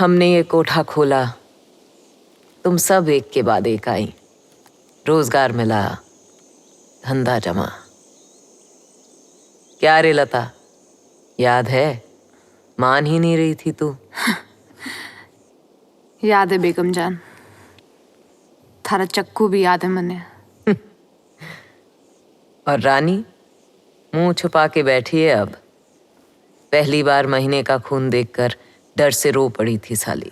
हमने ये कोठा खोला, तुम सब एक के बाद एक आई, रोजगार मिला, धंधा जमा। क्या रे लता, याद है? मान ही नहीं रही थी तू। याद है बेगम जान, थारा चक्कू भी याद है मने। और रानी मुंह छुपा के बैठी है अब। पहली बार महीने का खून देखकर डर से रो पड़ी थी साली।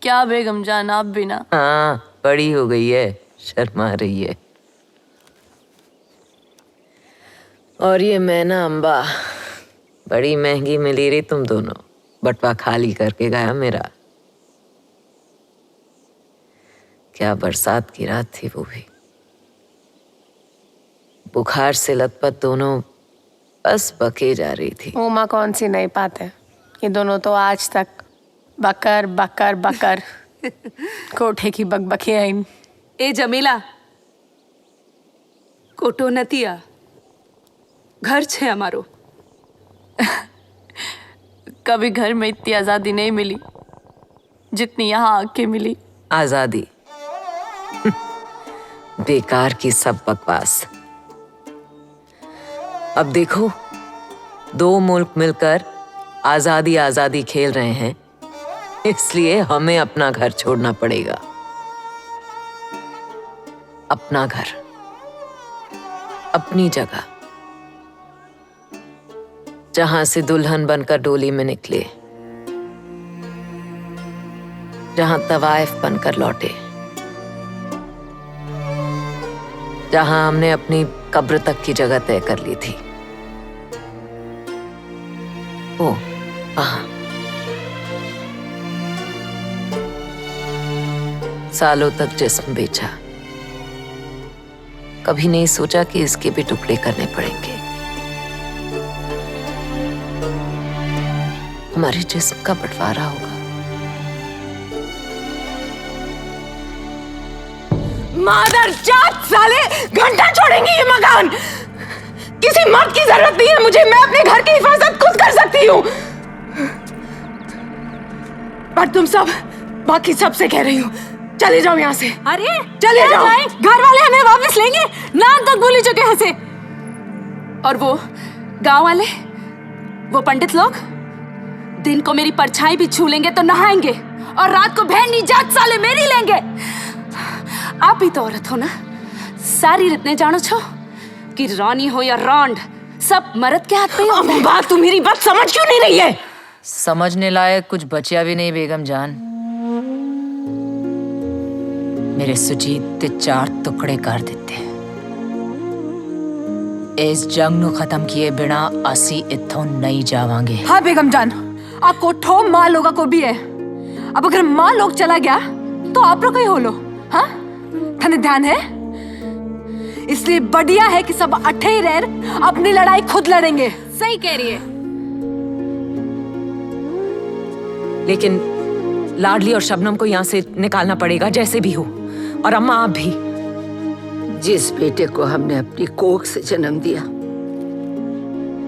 क्या बेगम जान, आप भी ना। हाँ, बड़ी हो गई है, शर्मा रही है। और ये मैना अम्बा बड़ी महंगी मिली रे तुम दोनों, बटवा खाली करके गया मेरा। क्या बरसात की रात थी वो भी। बुखार से लथपथ दोनों बस बके जा रही थी। उमा कौन सी नहीं पाते, ये दोनों तो आज तक बकर बकर बकर कोठे की बकबकियां इन। ए जमीला, कोटो नतिया घर छे हमारो। कभी घर में इतनी आजादी नहीं मिली जितनी यहाँ आके मिली। आजादी बेकार की सब बकवास। अब देखो, दो मुल्क मिलकर आजादी आजादी खेल रहे हैं, इसलिए हमें अपना घर छोड़ना पड़ेगा। अपना घर, अपनी जगह, जहां से दुल्हन बनकर डोली में निकले, जहां तवाइफ बनकर लौटे, जहां हमने अपनी कब्र तक की जगह तय कर ली थी। ओ, वहां सालों तक जिस्म बेचा, कभी नहीं सोचा कि इसके भी टुकड़े करने पड़ेंगे। हमारे जिस्म का बंटवारा होगा। मादर जात साले, घंटा छोड़ेंगे ये मकान। किसी मर्द की जरूरत नहीं है मुझे, मैं अपने घर की हिफाजत खुद कर सकती हूँ। पर तुम सब, बाकी सबसे कह रही हूँ, चले जाओ यहाँ से। अरे चले जाओ। घर वाले हमें वापस लेंगे, नाम तक भूली चुके हंसे। और वो गांव वाले, वो पंडित लोग दिन को मेरी परछाई भी छू लेंगे तो नहाएंगे, और रात को भेड़नी जात साले मेरी लेंगे। आप भी तो औरत हो ना, सारी रितने जानो छो कि रानी हो या रांड, सब मर्द के हाथ पे होता है। बात तू मेरी बात समझ क्यों नहीं रही है? समझने लायक कुछ बचा भी नहीं बेगम जान। मेरे सुजीत ते 4 टुकड़े कर दिते। इस जंग नु खत्म किए बिना असी इथों नहीं जावांगे। हाँ बेगम जान, आपको ठो माँ लोगा को भी है। अब अगर माँ लोग चला गया तो आप लोग कहीं हो लो। हाँ, थाने ध्यान है? इसलिए बढ़िया है कि सब अठे ही रह, अपनी लड़ाई खुद लड़ेंगे। सही कह रही है। लेकिन लाडली और शबनम को यहाँ से निकालना पड़ेगा जैसे भी हो, और अम्मा आप भी। जिस बेटे को हमने अपनी कोख से जन्म दिया,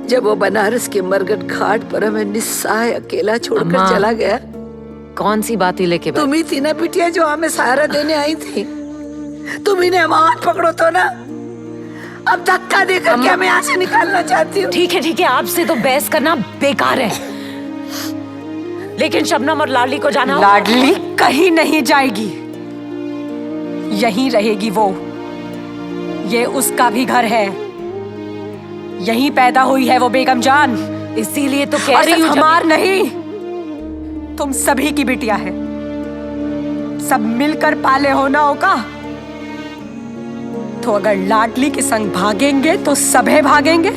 जब वो बनारस के मरगट घाट पर हमें निस्सहाय अकेला छोड़कर चला गया। कौन सी बातें लेके तुम ही थी ना बिटिया जो हमें सहारा देने आई थी। तुम ही ने हम हाथ पकड़ो तो ना। अब धक्का देकर क्या मैं यहाँ से निकालना चाहती हूँ। ठीक है, आपसे तो बहस करना बेकार है, लेकिन शबनम और लाडली को जाना होगा। लाडली कहीं नहीं जाएगी, यहीं रहेगी वो। ये उसका भी घर है, यहीं पैदा हुई है वो बेगम जान। इसीलिए तो कह रही हूँ, हमार नहीं, तुम सभी की बिटिया है। सब मिलकर पाले हो ना होगा। तो अगर लाडली के संग भागेंगे तो सभे भागेंगे,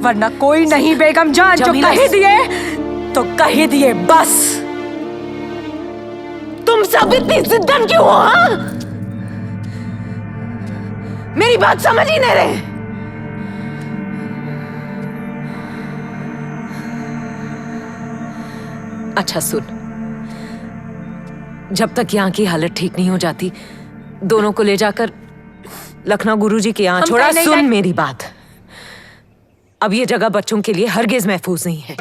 वरना कोई नहीं बेगम जान। जो कह दिए तो कह दिए बस। तुम सब इतनी जिद्दन क्यों हो? हाँ, मेरी बात समझ ही नहीं रहे। अच्छा सुन, जब तक यहाँ की हालत ठीक नहीं हो जाती, दोनों को ले जाकर लखनऊ गुरुजी के यहाँ छोड़ा। सुन मेरी बात, अब ये जगह बच्चों के लिए हरगिज महफूज नहीं है।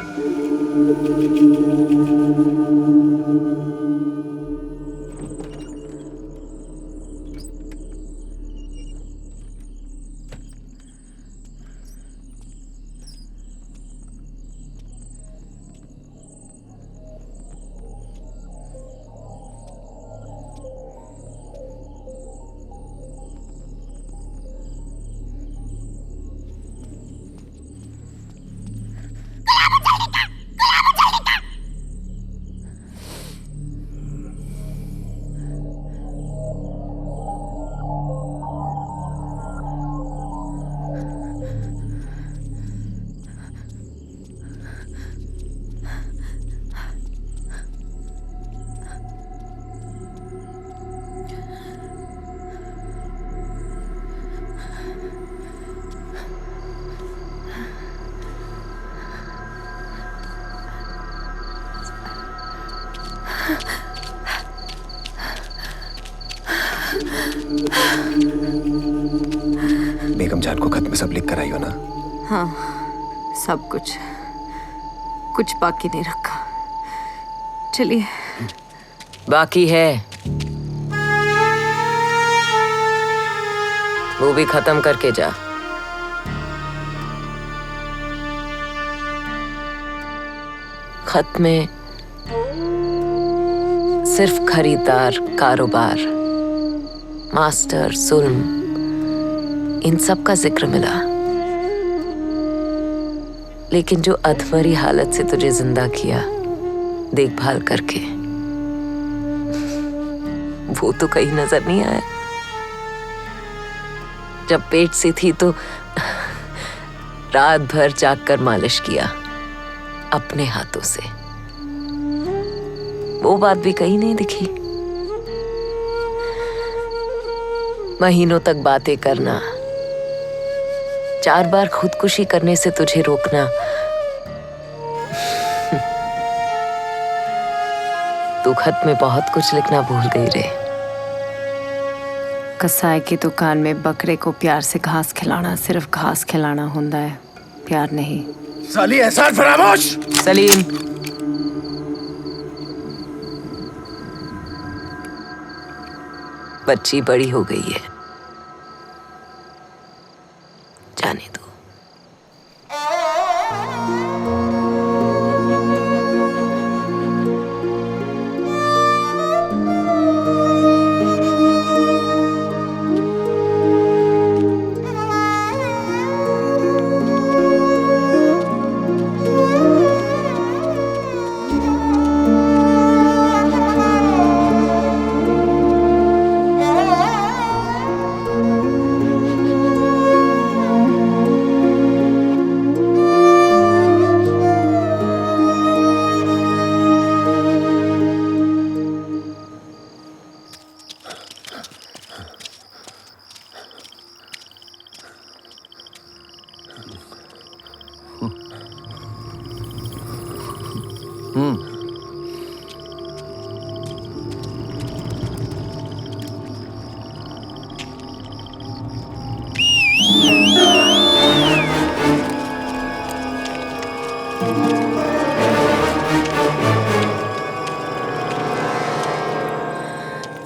बेगम जान को खत में सब लिख कर आई हो ना? हाँ, सब कुछ बाकी नहीं रखा। चलिए। बाकी है, वो भी खत्म करके जा। खत में सिर्फ खरीदार, कारोबार, मास्टर, जुल्म, इन सब का जिक्र मिला। लेकिन जो अधमरी हालत से तुझे जिंदा किया देखभाल करके, वो तो कहीं नजर नहीं आया। जब पेट से थी तो रात भर जागकर मालिश किया अपने हाथों से, वो बात भी कहीं नहीं दिखी। महीनों तक बातें करना, 4 बार खुदकुशी करने से तुझे रोकना, तू खत में बहुत कुछ लिखना भूल गई रे। कसाई की दुकान में बकरे को प्यार से घास खिलाना सिर्फ घास खिलाना होता है, प्यार नहीं। साली एहसान फरामोश। सलीम, बच्ची बड़ी हो गई है, जाने दो।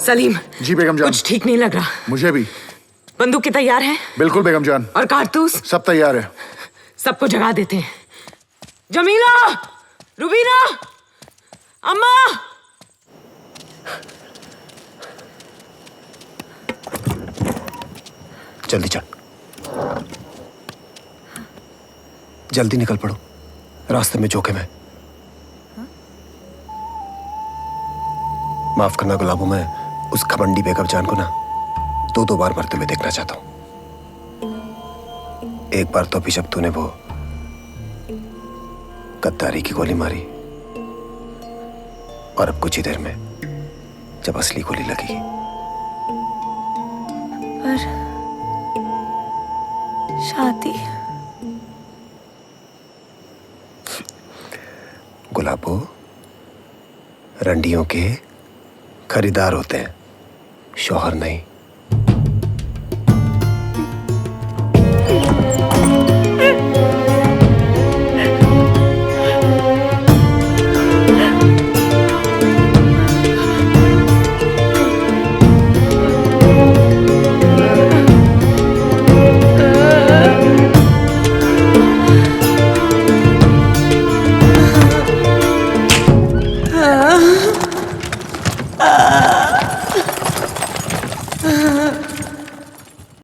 सलीम, जी बेगम जान। कुछ ठीक नहीं लग रहा। मुझे भी। बंदूकें तैयार हैं? बिल्कुल बेगम जान। और कारतूस? सब तैयार है। सबको जगा देते हैं। जमीला, रुबीना, अम्मा। जल्दी चल, जल्दी निकल पड़ो, रास्ते में जोखिम है। माफ करना गुलाबो, मैं उस घमंडी बेगम जान को ना 2 बार मरते हुए देखना चाहता हूं। एक बार तो अभी जब तूने वो गद्दारी की गोली मारी, और अब कुछ ही देर में जब असली गोली लगेगी। पर शादी? गुलाबो, रंडियों के खरीदार होते हैं, शौहर नहीं।